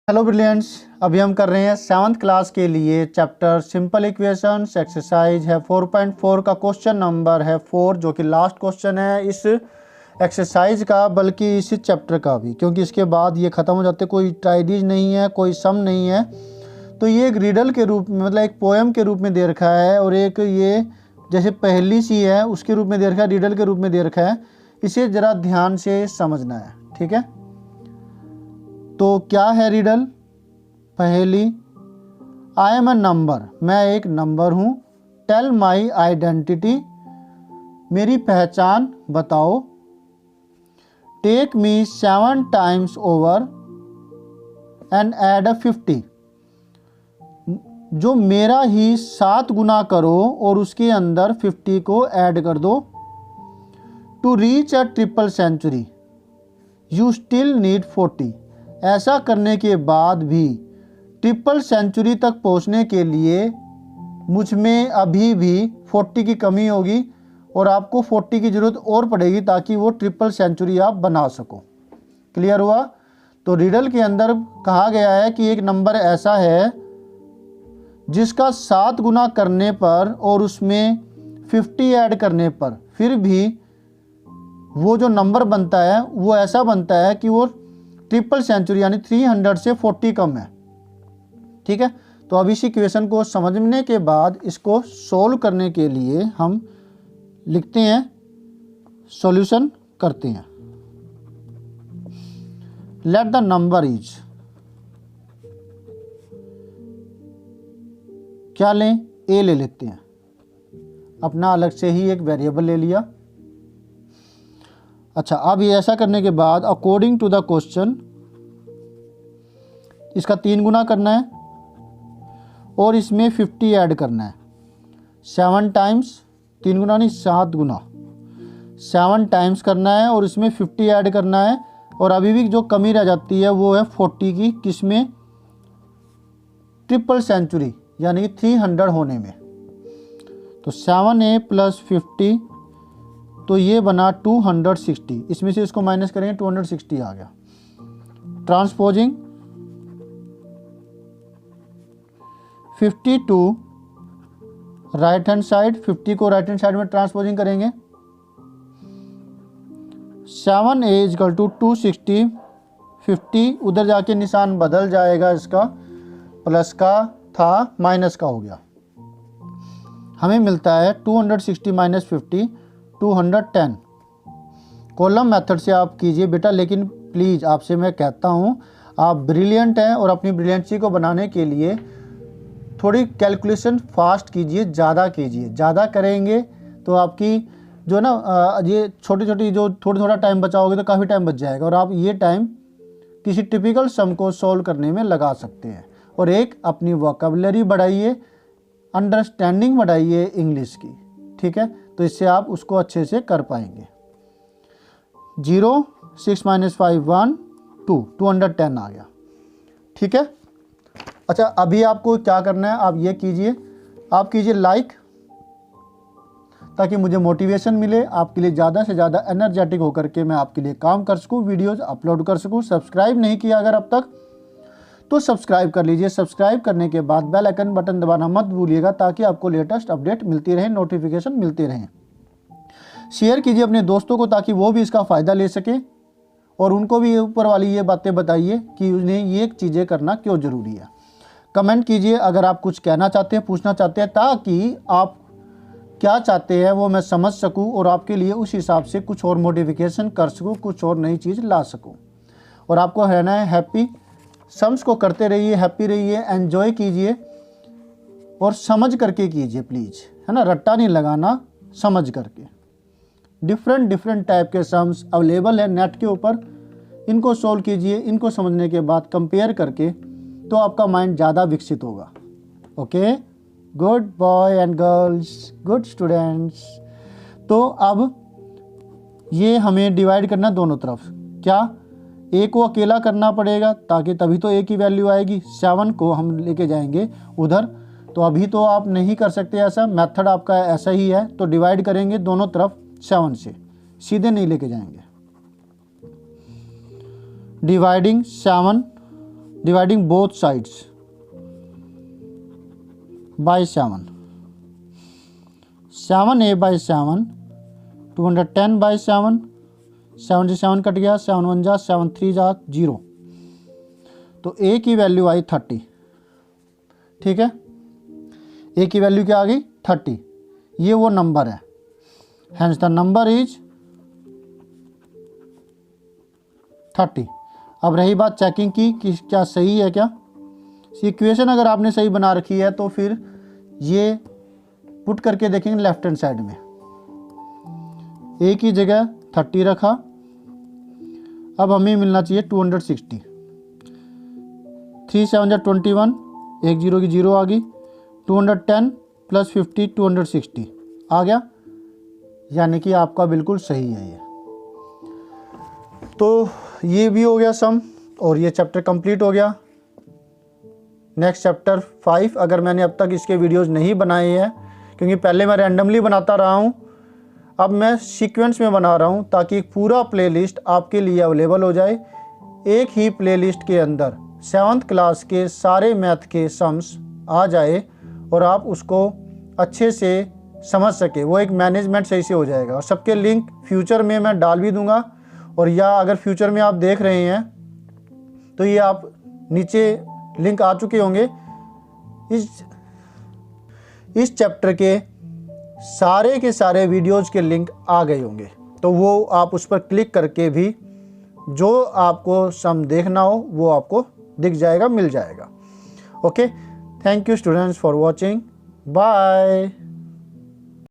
Hello brilliants, अभी हम कर रहे हैं 7th क्लास के लिए चैप्टर सिंपल इक्वेशंस। एक्सरसाइज है 4.4 का क्वेश्चन नंबर है 4, जो कि लास्ट क्वेश्चन है इस एक्सरसाइज का, बल्कि इस चैप्टर का भी, क्योंकि इसके बाद ये ख़त्म हो जाते। कोई ट्राइडीज नहीं है, कोई सम नहीं है। तो ये एक रीडल के रूप में, मतलब एक पोएम के रूप में दे रखा है, और एक ये जैसे पहली सी है उसके रूप में दे रखा है, रीडल के रूप में दे रखा है। इसे ज़रा ध्यान से समझना है, ठीक है। तो क्या है रीडल? पहली, आई एम अ नंबर, मैं एक नंबर हूँ। टेल माई आइडेंटिटी, मेरी पहचान बताओ। Take me 7 times over and add a 50, जो मेरा ही 7 गुना करो और उसके अंदर 50 को ऐड कर दो। To reach a triple century you still need 40, ऐसा करने के बाद भी ट्रिपल सेंचुरी तक पहुंचने के लिए मुझ में अभी भी 40 की कमी होगी, और आपको 40 की ज़रूरत और पड़ेगी ताकि वो ट्रिपल सेंचुरी आप बना सको। क्लियर हुआ? तो रीडल के अंदर कहा गया है कि एक नंबर ऐसा है जिसका 7 गुना करने पर और उसमें 50 ऐड करने पर फिर भी वो जो नंबर बनता है वो ऐसा बनता है कि वो ट्रिपल सेंचुरी यानी 300 से 40 कम है। ठीक है, तो अब इस इक्वेशन को समझने के बाद इसको सोल्व करने के लिए हम लिखते हैं, सॉल्यूशन करते हैं। लेट द नंबर इज, क्या लें? ए ले लेते हैं, अपना अलग से ही एक वेरिएबल ले लिया। अच्छा, अब ये ऐसा करने के बाद अकॉर्डिंग टू द क्वेश्चन इसका 3 गुना करना है और इसमें 50 ऐड करना है। 7 टाइम्स, 3 गुना नहीं 7 गुना, 7 टाइम्स करना है और इसमें 50 ऐड करना है। और अभी भी जो कमी रह जाती है वो है 40 की, किसमें? ट्रिपल सेंचुरी यानी कि 300 होने में। तो 7a + 50, तो ये बना 260। इसमें से इसको माइनस करेंगे 260 आ गया। Transposing 50 to right hand side, 50 को राइट हैंड साइड में ट्रांसपोजिंग करेंगे। 7a = 260, 50 उधर जाके निशान बदल जाएगा, इसका प्लस का था माइनस का हो गया। हमें मिलता है 260 - 50 210। कॉलम मेथड से आप कीजिए बेटा, लेकिन प्लीज़ आपसे मैं कहता हूँ आप ब्रिलियंट हैं और अपनी ब्रिलियंसी को बनाने के लिए थोड़ी कैलकुलेशन फास्ट कीजिए, ज़्यादा कीजिए। ज़्यादा करेंगे तो आपकी जो ना ये छोटी छोटी जो थोड़ा टाइम बचाओगे तो काफ़ी टाइम बच जाएगा, और आप ये टाइम किसी टिपिकल सम को सॉल्व करने में लगा सकते हैं। और एक अपनी वोकैबुलरी बढ़ाइए, अंडरस्टैंडिंग बढ़ाइए इंग्लिश की, ठीक है, तो इससे आप उसको अच्छे से कर पाएंगे। 0 6 - 5 1 2 210 आ गया, ठीक है। अच्छा, अभी आपको क्या करना है, आप ये कीजिए, आप कीजिए लाइक, ताकि मुझे मोटिवेशन मिले, आपके लिए ज़्यादा से ज़्यादा एनर्जेटिक होकर के मैं आपके लिए काम कर सकूँ, वीडियोज़ अपलोड कर सकूँ। सब्सक्राइब नहीं किया अगर अब तक तो सब्सक्राइब कर लीजिए। सब्सक्राइब करने के बाद बेल आइकन बटन दबाना मत भूलिएगा, ताकि आपको लेटेस्ट अपडेट मिलती रहे, नोटिफिकेशन मिलते रहें। शेयर कीजिए अपने दोस्तों को, ताकि वो भी इसका फ़ायदा ले सके, और उनको भी ऊपर वाली ये बातें बताइए कि उन्हें ये चीज़ें करना क्यों ज़रूरी है। कमेंट कीजिए अगर आप कुछ कहना चाहते हैं, पूछना चाहते हैं, ताकि आप क्या चाहते हैं वो मैं समझ सकूं और आपके लिए उस हिसाब से कुछ और मॉडिफिकेशन कर सकूं, कुछ और नई चीज़ ला सकूं। और आपको रहना है हैप्पी, सम्स को करते रहिए, हैप्पी रहिए, एंजॉय कीजिए और समझ करके कीजिए प्लीज़, है ना, रट्टा नहीं लगाना, समझ करके। डिफरेंट टाइप के सम्स अवेलेबल है नेट के ऊपर, इनको सोल्व कीजिए। इनको समझने के बाद कंपेयर करके तो आपका माइंड ज़्यादा विकसित होगा। Okay, good boy and girls, good students. तो अब ये हमें डिवाइड करना दोनों तरफ। क्या? ए को अकेला करना पड़ेगा, ताकि तभी तो ए की वैल्यू आएगी। 7 को हम लेके जाएंगे उधर, तो अभी तो आप नहीं कर सकते ऐसा, मेथड आपका ऐसा ही है। तो डिवाइड करेंगे दोनों तरफ 7 से, सीधे नहीं लेके जाएंगे। Dividing 7 dividing both sides by 7, 7a by 7, 210 by 7, 7 से 7 कट गया, 7 1 जा 7 3 जा 0, तो a की वैल्यू आई 30। ठीक है, a की वैल्यू क्या आ गई 30, ये वो नंबर है, हैंस द नंबर इज 30। अब रही बात चेकिंग की कि क्या सही है क्या। इक्वेशन अगर आपने सही बना रखी है तो फिर ये पुट करके देखेंगे लेफ्ट हैंड साइड में, a की जगह 30 रखा, अब हमें मिलना चाहिए 260, 3 7 जा 21, एक जीरो की जीरो आ गई, 210 प्लस 50 260 आ गया, यानी कि आपका बिल्कुल सही है ये। तो ये भी हो गया सम और ये चैप्टर कंप्लीट हो गया। नेक्स्ट चैप्टर 5 अगर मैंने अब तक इसके वीडियोस नहीं बनाए हैं, क्योंकि पहले मैं रैंडमली बनाता रहा हूँ, अब मैं सीक्वेंस में बना रहा हूँ ताकि एक पूरा प्लेलिस्ट आपके लिए अवेलेबल हो जाए। एक ही प्लेलिस्ट के अंदर 7th क्लास के सारे मैथ के सम्स आ जाए और आप उसको अच्छे से समझ सके, वो एक मैनेजमेंट सही से हो जाएगा। और सबके लिंक फ्यूचर में मैं डाल भी दूंगा, और या अगर फ्यूचर में आप देख रहे हैं तो ये आप नीचे लिंक आ चुके होंगे, इस चैप्टर के सारे वीडियोज़ के लिंक आ गए होंगे, तो वो आप उस पर क्लिक करके भी जो आपको सम देखना हो वो आपको दिख जाएगा, मिल जाएगा। Okay, thank you students for watching, bye.